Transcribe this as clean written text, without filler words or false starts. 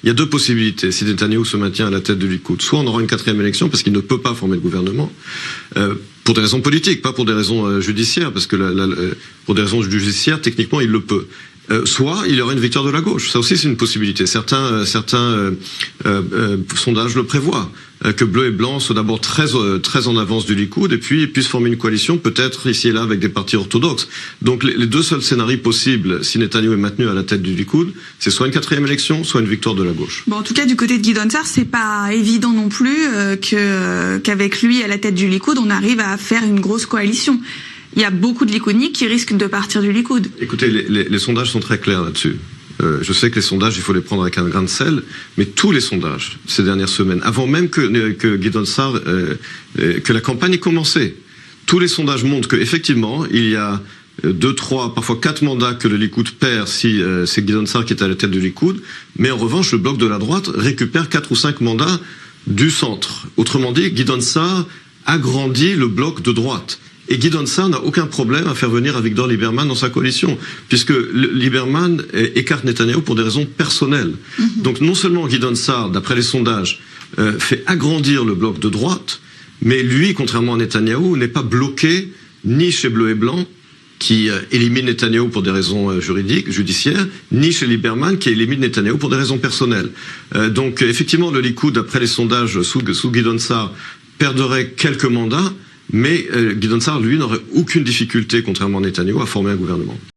il y a deux possibilités si Netanyahou se maintient à la tête du Likoud. Soit on aura une quatrième élection parce qu'il ne peut pas former le gouvernement, pour des raisons politiques, pas pour des raisons judiciaires, parce que pour des raisons judiciaires, techniquement, il le peut. Soit il y aura une victoire de la gauche. Ça aussi, c'est une possibilité. Certains sondages le prévoient. Que Bleu et Blanc soient d'abord très en avance du Likoud et puis puissent former une coalition, peut-être ici et là avec des partis orthodoxes. Donc les deux seuls scénarios possibles, si Netanyahou est maintenu à la tête du Likoud, c'est soit une quatrième élection, soit une victoire de la gauche. Bon, en tout cas, du côté de Gideon Sa'ar, c'est pas évident non plus qu'avec lui à la tête du Likoud, on arrive à faire une grosse coalition. Il y a beaucoup de Likoudniks qui risquent de partir du Likoud. Écoutez, les sondages sont très clairs là-dessus. Je sais que les sondages, il faut les prendre avec un grain de sel, mais tous les sondages ces dernières semaines, avant même que Gideon Sa'ar, que la campagne ait commencé, tous les sondages montrent qu'effectivement, il y a 2, 3, parfois 4 mandats que le Likoud perd si c'est Gideon Sa'ar qui est à la tête du Likoud, mais en revanche, le bloc de la droite récupère 4 ou 5 mandats du centre. Autrement dit, Gideon Sa'ar agrandit le bloc de droite. Et Gideon Sa'ar n'a aucun problème à faire venir Avigdor Lieberman dans sa coalition, puisque Lieberman écarte Netanyahou pour des raisons personnelles. Donc non seulement Gideon Sa'ar, d'après les sondages, fait agrandir le bloc de droite, mais lui, contrairement à Netanyahou, n'est pas bloqué ni chez Bleu et Blanc, qui élimine Netanyahou pour des raisons judiciaires, ni chez Lieberman, qui élimine Netanyahou pour des raisons personnelles. Donc effectivement, le Likoud, d'après les sondages sous Gideon Sa'ar, perdrait quelques mandats, mais Gideon Sa'ar, lui, n'aurait aucune difficulté, contrairement à Netanyahou, à former un gouvernement.